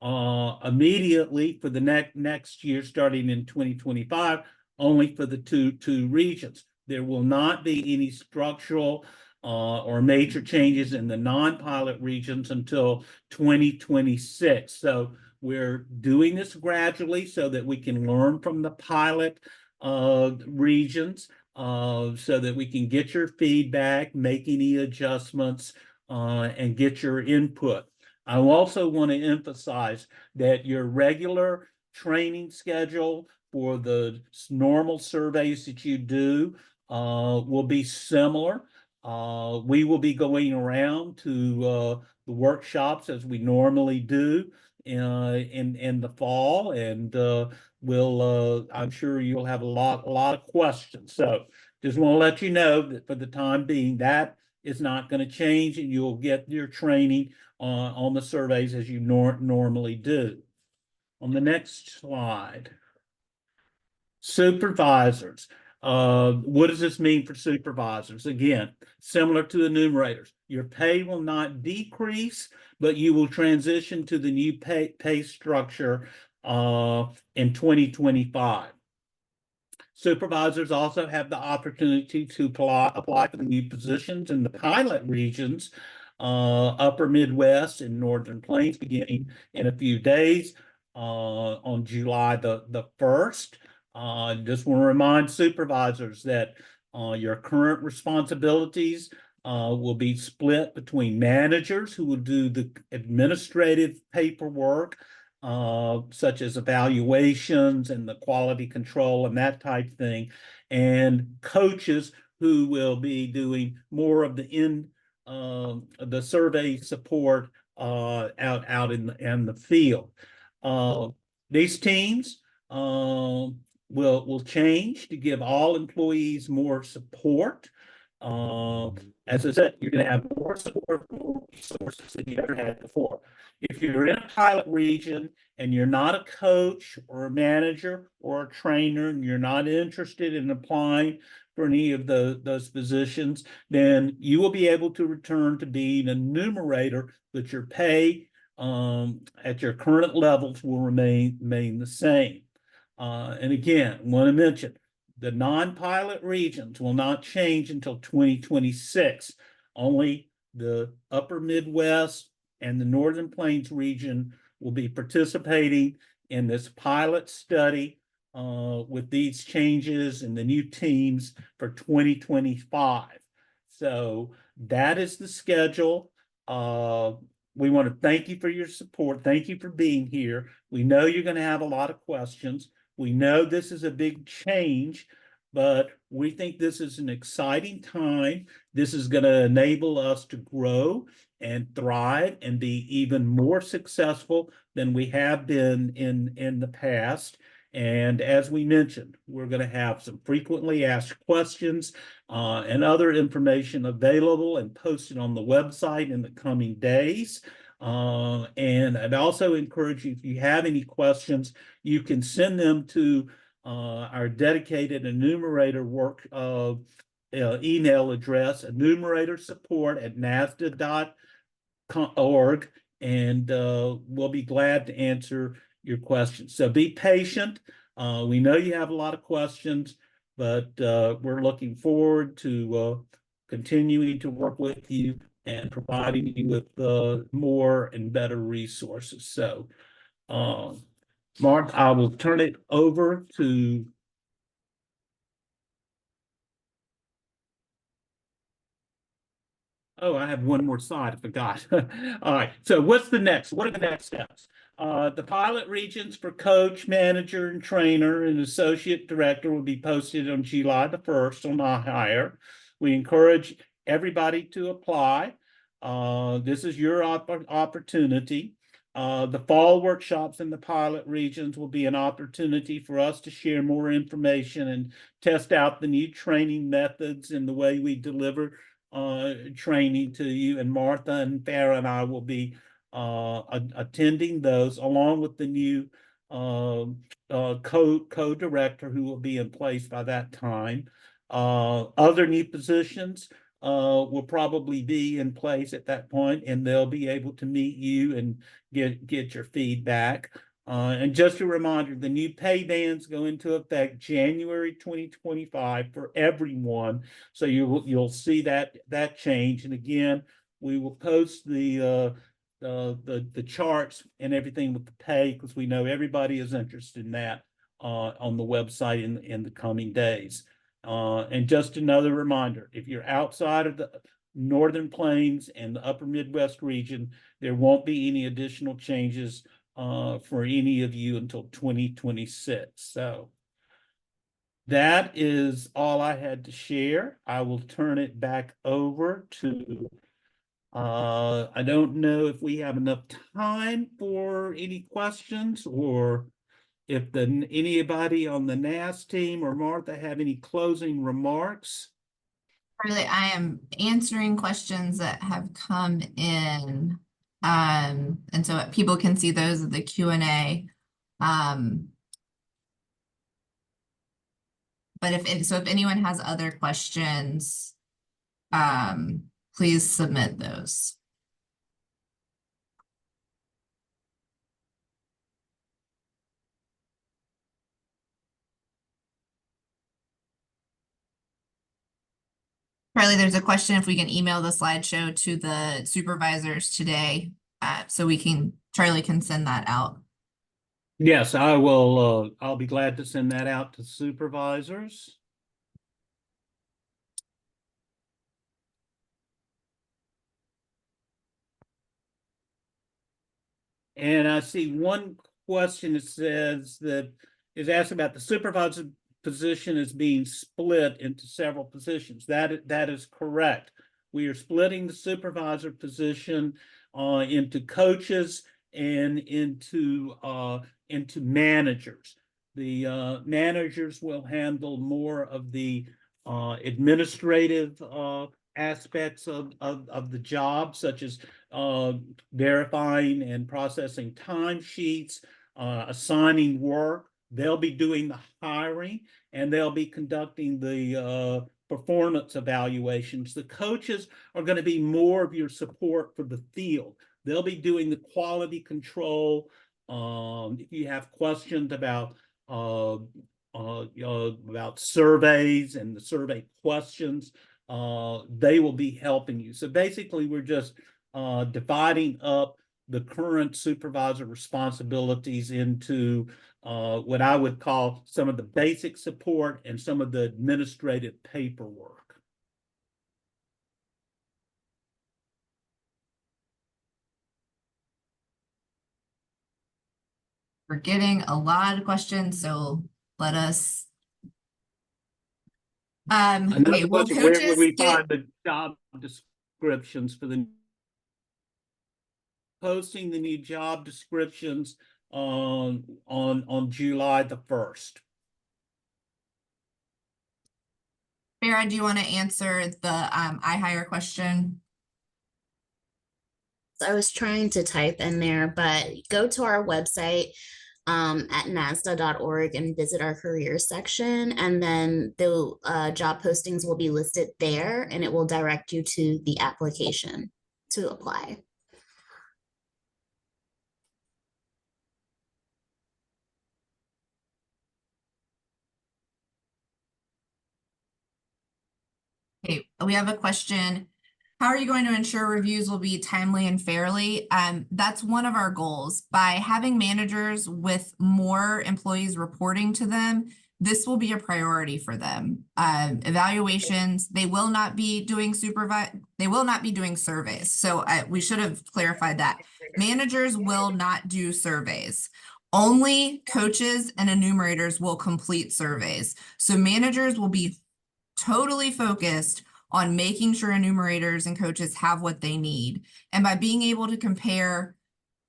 Speaker 3: Immediately for the next year, starting in 2025, only for the two regions. There will not be any structural or major changes in the non-pilot regions until 2026. So we're doing this gradually so that we can learn from the pilot regions, so that we can get your feedback, make any adjustments, and get your input. I also want to emphasize that your regular training schedule for the normal surveys that you do will be similar. We will be going around to the workshops as we normally do in the fall, and I'm sure you'll have a lot of questions. So just want to let you know that for the time being, that is not going to change, and you'll get your training on the surveys as you normally do. On the next slide, supervisors. What does this mean for supervisors? Again, similar to enumerators, your pay will not decrease, but you will transition to the new pay structure in 2025. Supervisors also have the opportunity to apply for the new positions in the pilot regions, Upper Midwest and Northern Plains, beginning in a few days on July the 1st. Just want to remind supervisors that your current responsibilities will be split between managers who will do the administrative paperwork, such as evaluations and the quality control and that type thing, and coaches who will be doing more of the survey support out in the field. These teams will change to give all employees more support. As I said, you're going to have more support, more resources than you ever had before. If you're in a pilot region and you're not a coach or a manager or a trainer, and you're not interested in applying for any of those positions, then you will be able to return to being a enumerator, but your pay at your current levels will remain the same. And again, I want to mention, the non-pilot regions will not change until 2026. Only the Upper Midwest and the Northern Plains region will be participating in this pilot study with these changes and the new teams for 2025. So that is the schedule. We want to thank you for your support. Thank you for being here. We know you're going to have a lot of questions. We know this is a big change, but we think this is an exciting time. This is going to enable us to grow and thrive and be even more successful than we have been in the past. And as we mentioned, we're going to have some frequently asked questions and other information available and posted on the website in the coming days. And I'd also encourage you, if you have any questions, you can send them to our dedicated enumerator work email address, enumeratorsupport@nasda.org, and we'll be glad to answer your questions. So be patient. We know you have a lot of questions, but we're looking forward to continuing to work with you and providing you with more and better resources. So, Mark, I will turn it over to. Oh, I have one more slide, I forgot. All right, so what's the next? What are the next steps? The pilot regions for coach, manager, and trainer and associate director will be posted on July the 1st on iHire. We encourage everybody to apply. This is your opportunity. The fall workshops in the pilot regions will be an opportunity for us to share more information and test out the new training methods and the way we deliver training to you. And Martha and Farah and I will be attending those, along with the new co-director who will be in place by that time. Other new positions will probably be in place at that point, and they'll be able to meet you and get your feedback. And just a reminder, the new pay bands go into effect January 2025 for everyone. So you'll see that change. And again, we will post the charts and everything with the pay, because we know everybody is interested in that on the website in the coming days. And just another reminder, if you're outside of the Northern Plains and the Upper Midwest region, there won't be any additional changes for any of you until 2026. So that is all I had to share. I will turn it back over to, I don't know if we have enough time for any questions, or if anybody on the NASS team or Martha have any closing remarks.
Speaker 4: Carly, I am answering questions that have come in. And so people can see those in the Q&A. But if anyone has other questions, please submit those. Carly, there's a question if we can email the slideshow to the supervisors today, so Charlie can send that out.
Speaker 3: Yes, I will. I'll be glad to send that out to supervisors. And I see one question that says that is asked about the supervisor position is being split into several positions. That is correct. We are splitting the supervisor position into coaches and into managers. The managers will handle more of the administrative aspects of the job, such as verifying and processing timesheets, assigning work. They'll be doing the hiring, and they'll be conducting the performance evaluations. The coaches are going to be more of your support for the field. They'll be doing the quality control. If you have questions about surveys and the survey questions, they will be helping you. So basically, we're just dividing up the current supervisor responsibilities into what I would call some of the basic support and some of the administrative paperwork.
Speaker 4: We're getting a lot of questions, so let us. Okay, well,
Speaker 3: Question, where
Speaker 4: coaches
Speaker 3: would we find the job descriptions for the posting the new job descriptions on July the 1st?
Speaker 4: Farah, do you want to answer the iHire question?
Speaker 5: So I was trying to type in there, but go to our website at NASDA.org and visit our careers section, and then the job postings will be listed there, and it will direct you to the application to apply.
Speaker 4: Okay, we have a question. How are you going to ensure reviews will be timely and fairly? That's one of our goals. By having managers with more employees reporting to them, this will be a priority for them. Evaluations, they will not be doing surveys. So we should have clarified that. Managers will not do surveys. Only coaches and enumerators will complete surveys. So managers will be totally focused on making sure enumerators and coaches have what they need. And by being able to compare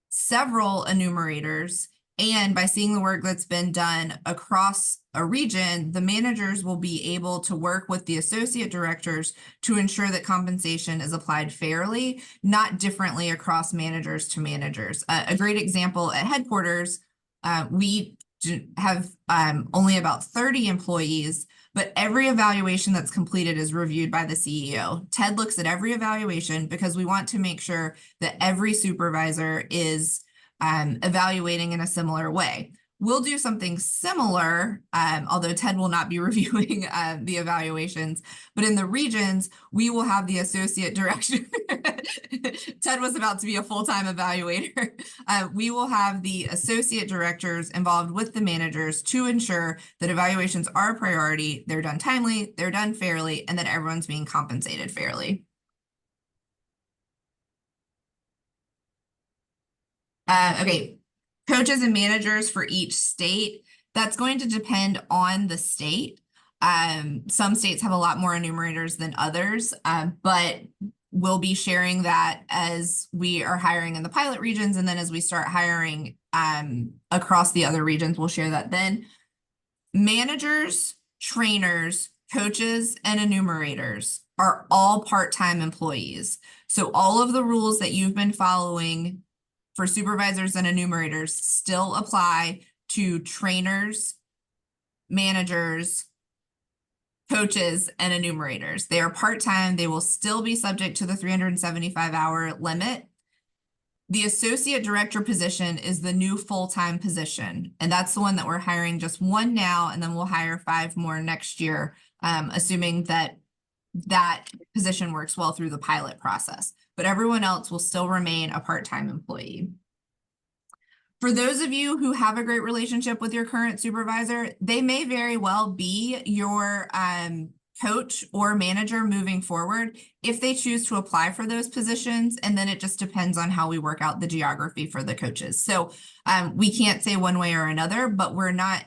Speaker 4: several enumerators and by seeing the work that's been done across a region, the managers will be able to work with the associate directors to ensure that compensation is applied fairly, not differently across managers to managers. A great example at headquarters, we have only about 30 employees, but every evaluation that's completed is reviewed by the CEO. Ted looks at every evaluation because we want to make sure that every supervisor is evaluating in a similar way. We'll do something similar, although Ted will not be reviewing the evaluations, but in the regions, we will have the associate director. Ted was about to be a full-time evaluator. We will have the associate directors involved with the managers to ensure that evaluations are a priority, they're done timely, they're done fairly, and that everyone's being compensated fairly. Okay. Coaches and managers for each state, that's going to depend on the state. Some states have a lot more enumerators than others, but we'll be sharing that as we are hiring in the pilot regions. And then as we start hiring across the other regions, we'll share that then. Managers, trainers, coaches, and enumerators are all part-time employees. So all of the rules that you've been following for supervisors and enumerators still apply to trainers, managers, coaches, and enumerators. They are part-time. They will still be subject to the 375-hour limit. The associate director position is the new full-time position, and that's the one that we're hiring just one now, and then we'll hire 5 more next year, assuming that that position works well through the pilot process. But everyone else will still remain a part-time employee. For those of you who have a great relationship with your current supervisor, they may very well be your coach or manager moving forward if they choose to apply for those positions. And then it just depends on how we work out the geography for the coaches. So we can't say one way or another, but we're not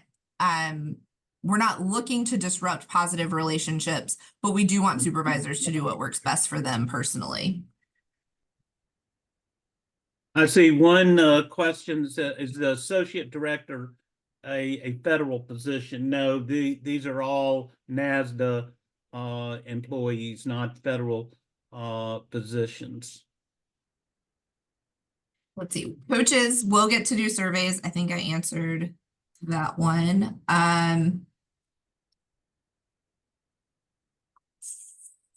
Speaker 4: looking to disrupt positive relationships, but we do want supervisors to do what works best for them personally.
Speaker 3: I see one question is the associate director a federal position? No, these are all NASDA employees, not federal positions.
Speaker 4: Let's see. Coaches will get to do surveys. I think I answered that one. Let's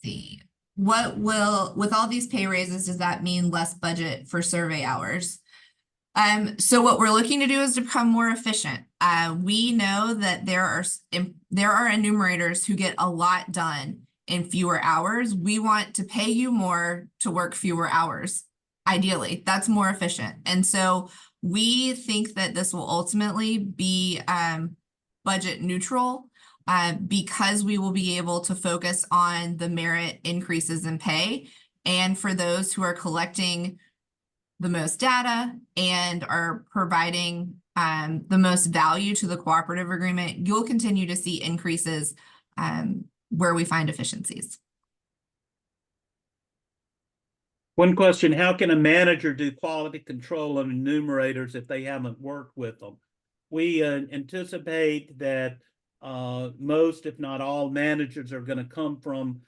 Speaker 4: see. What will, with all these pay raises, does that mean less budget for survey hours? So what we're looking to do is to become more efficient. We know that there are enumerators who get a lot done in fewer hours. We want to pay you more to work fewer hours. Ideally, that's more efficient. And so we think that this will ultimately be budget neutral because we will be able to focus on the merit increases in pay. And for those who are collecting the most data and are providing the most value to the cooperative agreement, you'll continue to see increases where we find efficiencies.
Speaker 3: One question, how can a manager do quality control on enumerators if they haven't worked with them? We anticipate that most, if not all, managers are going to come from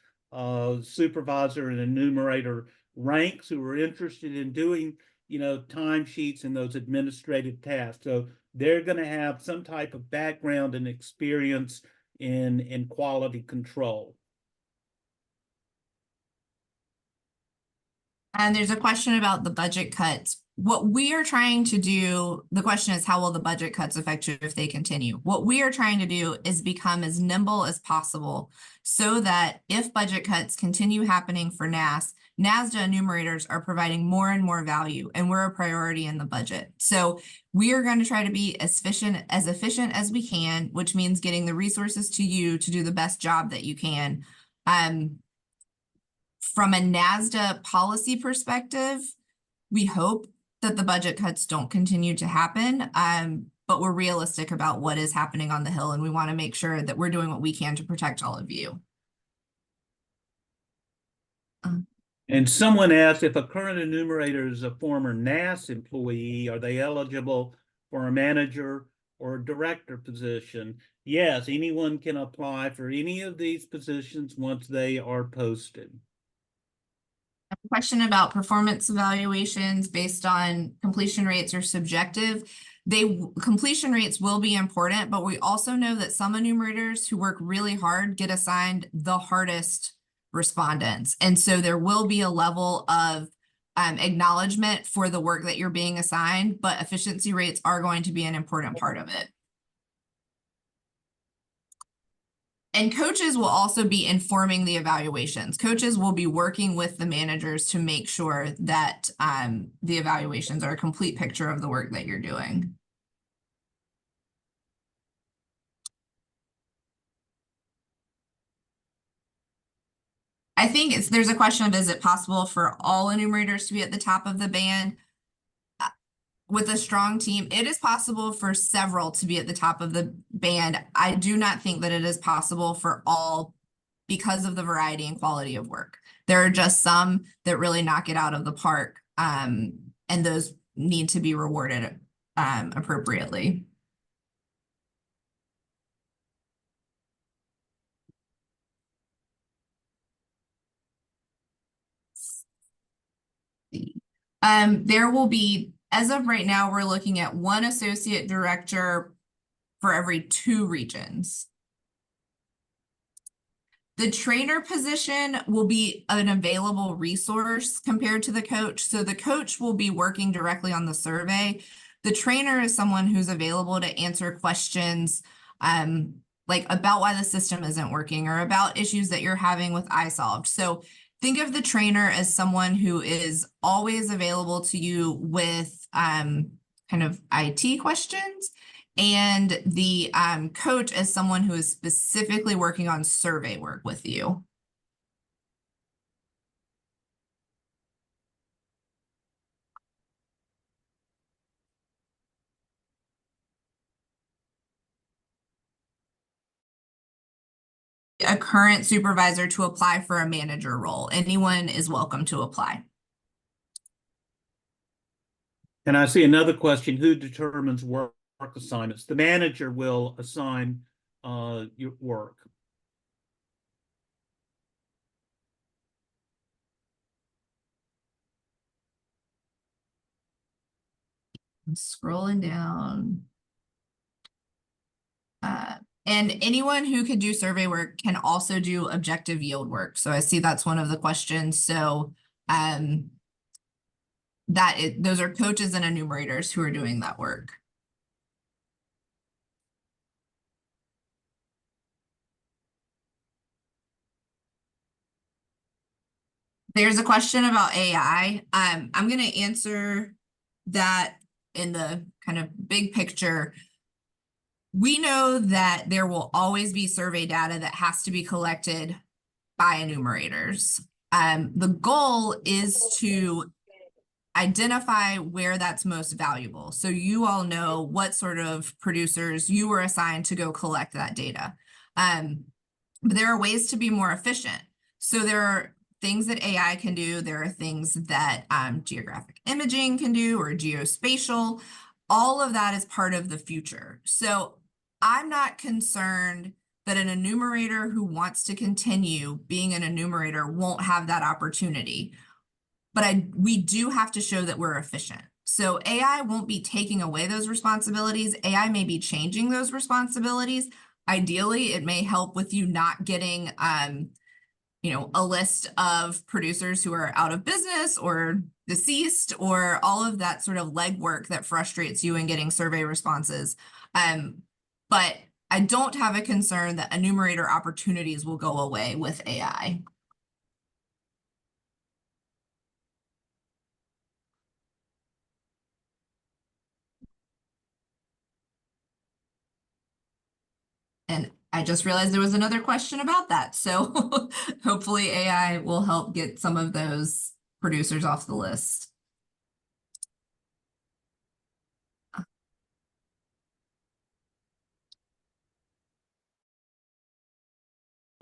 Speaker 3: supervisor and enumerator ranks who are interested in doing, timesheets and those administrative tasks. So they're going to have some type of background and experience in quality control.
Speaker 4: And there's a question about the budget cuts. What we are trying to do, the question is, how will the budget cuts affect you if they continue? What we are trying to do is become as nimble as possible so that if budget cuts continue happening for NASS, NASDA enumerators are providing more and more value, and we're a priority in the budget. So we are going to try to be as efficient as we can, which means getting the resources to you to do the best job that you can. From a NASDA policy perspective, we hope that the budget cuts don't continue to happen, but we're realistic about what is happening on the Hill, and we want to make sure that we're doing what we can to protect all of you.
Speaker 3: And someone asked if a current enumerator is a former NASS employee, are they eligible for a manager or a director position? Yes, anyone can apply for any of these positions once they are posted.
Speaker 4: A question about performance evaluations based on completion rates are subjective. Completion rates will be important, but we also know that some enumerators who work really hard get assigned the hardest respondents. And so there will be a level of acknowledgement for the work that you're being assigned, but efficiency rates are going to be an important part of it. And coaches will also be informing the evaluations. Coaches will be working with the managers to make sure that the evaluations are a complete picture of the work that you're doing. I think there's a question of, is it possible for all enumerators to be at the top of the band? With a strong team, it is possible for several to be at the top of the band. I do not think that it is possible for all because of the variety and quality of work. There are just some that really knock it out of the park, and those need to be rewarded appropriately. There will be, as of right now, we're looking at 1 associate director for every 2 regions. The trainer position will be an available resource compared to the coach. So the coach will be working directly on the survey. The trainer is someone who's available to answer questions like about why the system isn't working or about issues that you're having with iSolved. So think of the trainer as someone who is always available to you with kind of IT questions, and the coach as someone who is specifically working on survey work with you. A current supervisor to apply for a manager role. Anyone is welcome to apply.
Speaker 3: And I see another question, who determines work assignments? The manager will assign your work.
Speaker 4: I'm scrolling down. And anyone who could do survey work can also do objective yield work. So I see that's one of the questions. So those are coaches and enumerators who are doing that work. There's a question about AI. I'm going to answer that in the kind of big picture. We know that there will always be survey data that has to be collected by enumerators. The goal is to identify where that's most valuable. So you all know what sort of producers you were assigned to go collect that data. But there are ways to be more efficient. So there are things that AI can do. There are things that geographic imaging can do, or geospatial. All of that is part of the future. So I'm not concerned that an enumerator who wants to continue being an enumerator won't have that opportunity. But we do have to show that we're efficient. So AI won't be taking away those responsibilities. AI may be changing those responsibilities. Ideally, it may help with you not getting a list of producers who are out of business or deceased, or all of that sort of legwork that frustrates you in getting survey responses. But I don't have a concern that enumerator opportunities will go away with AI. And I just realized there was another question about that. So hopefully AI will help get some of those producers off the list.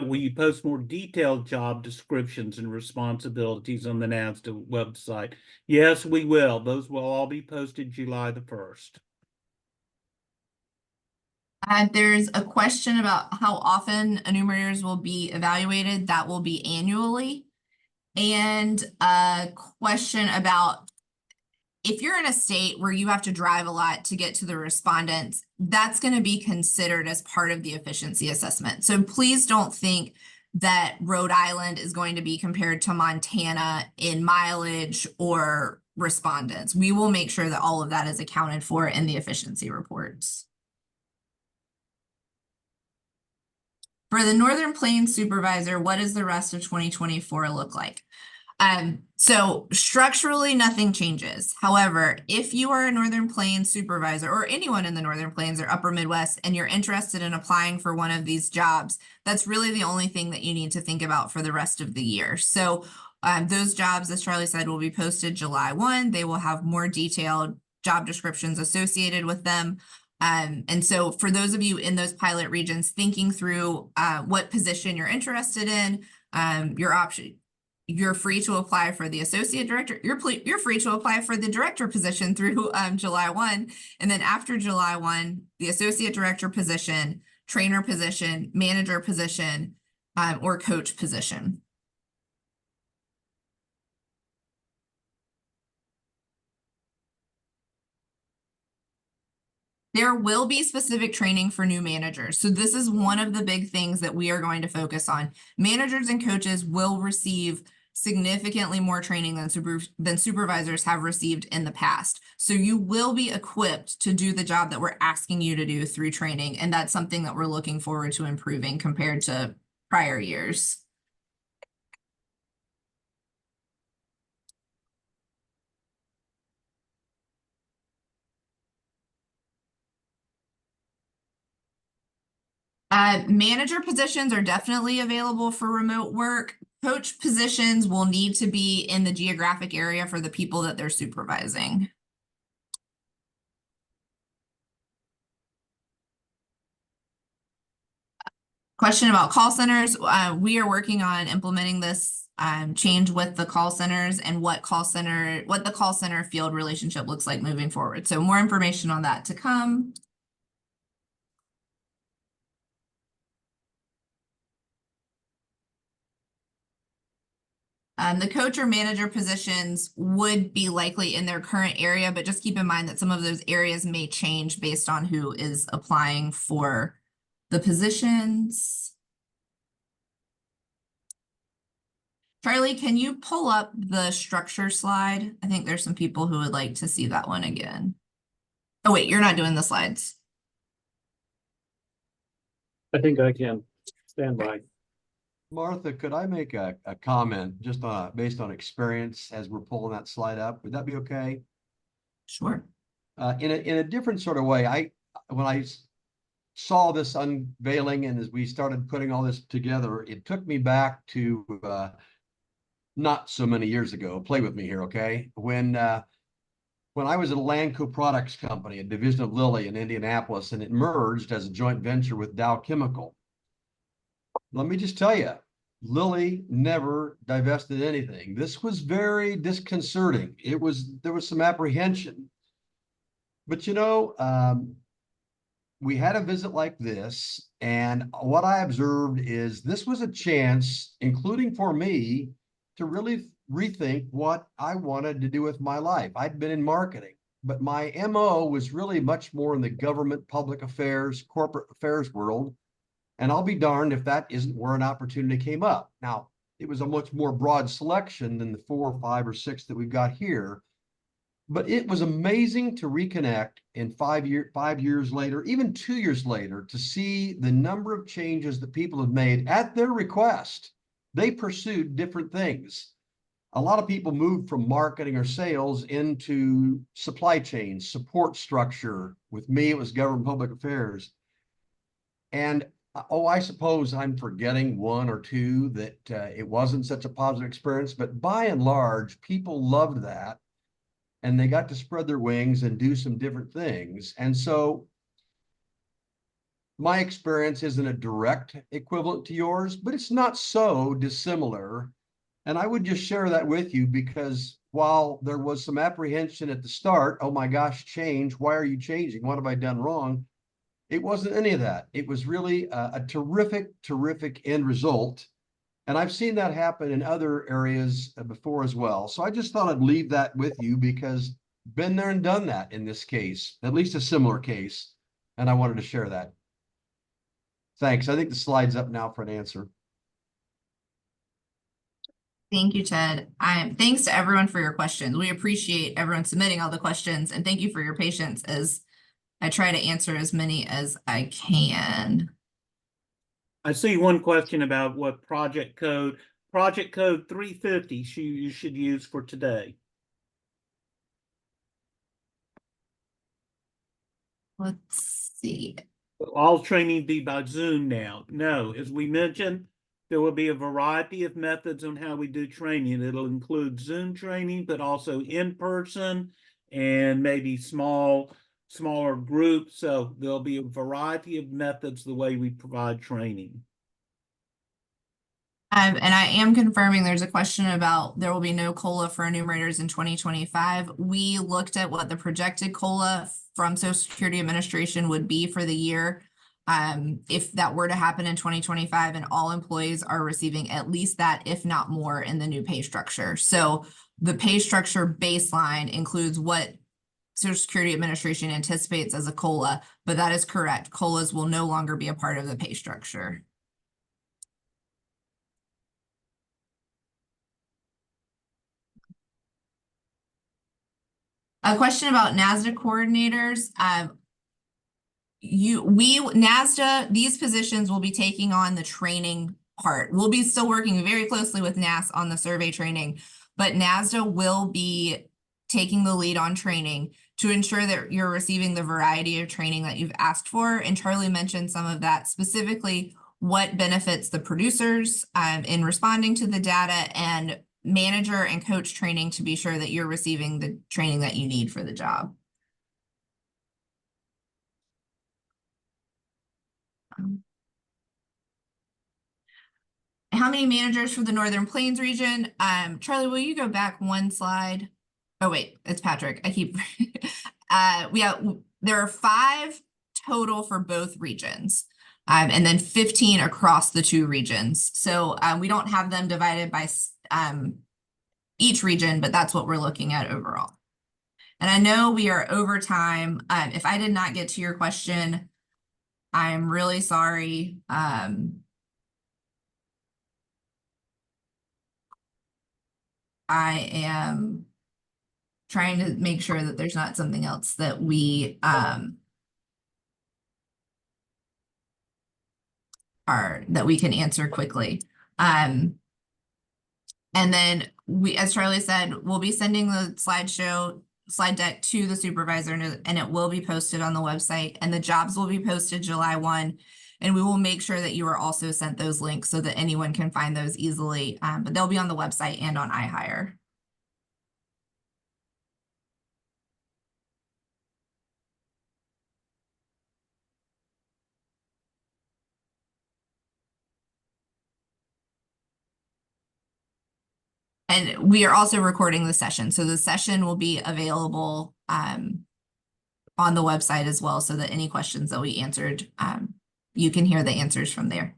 Speaker 3: Will you post more detailed job descriptions and responsibilities on the NASDA website? Yes, we will. Those will all be posted July the 1st.
Speaker 4: There's a question about how often enumerators will be evaluated. That will be annually. And a question about if you're in a state where you have to drive a lot to get to the respondents, that's going to be considered as part of the efficiency assessment. So please don't think that Rhode Island is going to be compared to Montana in mileage or respondents. We will make sure that all of that is accounted for in the efficiency reports. For the Northern Plains supervisor, what does the rest of 2024 look like? So structurally, nothing changes. However, if you are a Northern Plains supervisor or anyone in the Northern Plains or Upper Midwest, and you're interested in applying for one of these jobs, that's really the only thing that you need to think about for the rest of the year. So those jobs, as Charlie said, will be posted July 1. They will have more detailed job descriptions associated with them. And so for those of you in those pilot regions thinking through what position you're interested in, you're free to apply for the associate director. You're free to apply for the director position through July 1. And then after July 1, the associate director position, trainer position, manager position, or coach position. There will be specific training for new managers. So this is one of the big things that we are going to focus on. Managers and coaches will receive significantly more training than supervisors have received in the past. So you will be equipped to do the job that we're asking you to do through training. And that's something that we're looking forward to improving compared to prior years. Manager positions are definitely available for remote work. Coach positions will need to be in the geographic area for the people that they're supervising. Question about call centers. We are working on implementing this change with the call centers and what the call center field relationship looks like moving forward. So more information on that to come. The coach or manager positions would be likely in their current area, but just keep in mind that some of those areas may change based on who is applying for the positions. Charlie, can you pull up the structure slide? I think there's some people who would like to see that one again. Oh, wait, you're not doing the slides.
Speaker 2: I think I can stand by.
Speaker 1: Martha, could I make a comment just based on experience as we're pulling that slide up? Would that be okay?
Speaker 4: Sure.
Speaker 1: In a different sort of way, when I saw this unveiling and as we started putting all this together, it took me back to not so many years ago. Play with me here, okay? When I was at a Lanco Products Company, a division of Lilly in Indianapolis, and it merged as a joint venture with Dow Chemical. Let me just tell you, Lilly never divested anything. This was very disconcerting. There was some apprehension. But you know, we had a visit like this, and what I observed is this was a chance, including for me, to really rethink what I wanted to do with my life. I'd been in marketing, but my MO was really much more in the government, public affairs, corporate affairs world. And I'll be darned if that isn't where an opportunity came up. Now, it was a much more broad selection than the 4 or 5 or 6 that we've got here. But it was amazing to reconnect in 5 years later, even 2 years later, to see the number of changes that people have made at their request. They pursued different things. A lot of people moved from marketing or sales into supply chain, support structure. With me, it was government public affairs. And Oh, I suppose I'm forgetting one or two that it wasn't such a positive experience, but by and large, people loved that. And they got to spread their wings and do some different things. And so my experience isn't a direct equivalent to yours, but it's not so dissimilar. And I would just share that with you because while there was some apprehension at the start, oh my gosh, change, why are you changing? What have I done wrong? It wasn't any of that. It was really a terrific, terrific end result. And I've seen that happen in other areas before as well. So I just thought I'd leave that with you because been there and done that in this case, at least a similar case. And I wanted to share that. Thanks. I think the slide's up now for an answer.
Speaker 4: Thank you, Ted. Thanks to everyone for your questions. We appreciate everyone submitting all the questions, and thank you for your patience as I try to answer as many as I can.
Speaker 3: I see one question about what project code 350 you should use for today.
Speaker 4: Let's see.
Speaker 3: All training be by Zoom now. No, as we mentioned, there will be a variety of methods on how we do training. It'll include Zoom training, but also in person and maybe smaller groups. So there'll be a variety of methods the way we provide training.
Speaker 4: And I am confirming there's a question about there will be no COLA for enumerators in 2025. We looked at what the projected COLA from Social Security Administration would be for the year. If that were to happen in 2025 and all employees are receiving at least that, if not more, in the new pay structure. So the pay structure baseline includes what Social Security Administration anticipates as a COLA, but that is correct. COLAs will no longer be a part of the pay structure. A question about NASDA coordinators. NASDA, these positions will be taking on the training part. We'll be still working very closely with NASS on the survey training, but NASDA will be taking the lead on training to ensure that you're receiving the variety of training that you've asked for. And Charlie mentioned some of that, specifically what benefits the producers in responding to the data, and manager and coach training to be sure that you're receiving the training that you need for the job. How many managers for the Northern Plains region? Charlie, will you go back one slide? Oh, wait, it's Patrick. I keep, there are 5 total for both regions. And then 15 across the 2 regions. So we don't have them divided by each region, but that's what we're looking at overall. And I know we are over time. If I did not get to your question, I am really sorry. I am trying to make sure that there's not something else that we that we can answer quickly. And then as Charlie said, we'll be sending the slide deck to the supervisor, and it will be posted on the website, and the jobs will be posted July 1. And we will make sure that you are also sent those links so that anyone can find those easily. But they'll be on the website and on iHire. And we are also recording the session. So the session will be available on the website as well, so that any questions that we answered, you can hear the answers from there.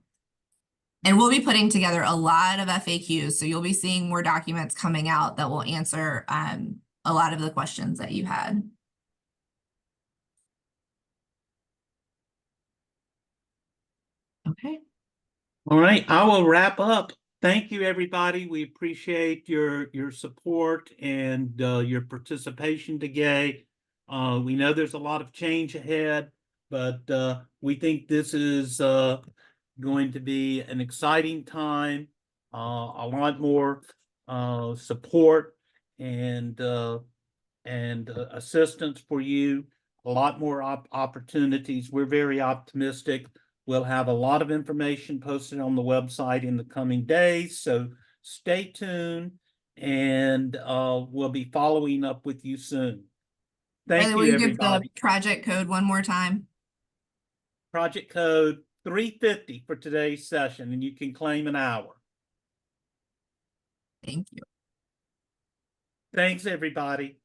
Speaker 4: And we'll be putting together a lot of FAQs. So you'll be seeing more documents coming out that will answer a lot of the questions that you had. Okay.
Speaker 3: All right, I will wrap up. Thank you, everybody. We appreciate your support and your participation today. We know there's a lot of change ahead, but we think this is going to be an exciting time, a lot more support and assistance for you, a lot more opportunities. We're very optimistic. We'll have a lot of information posted on the website in the coming days, so stay tuned, and we'll be following up with you soon. Thank
Speaker 4: Riley, will
Speaker 3: you,
Speaker 4: you give the
Speaker 3: everybody.
Speaker 4: project code one more time?
Speaker 3: Project code 350 for today's session, and you can claim an hour.
Speaker 4: Thank you.
Speaker 3: Thanks, everybody.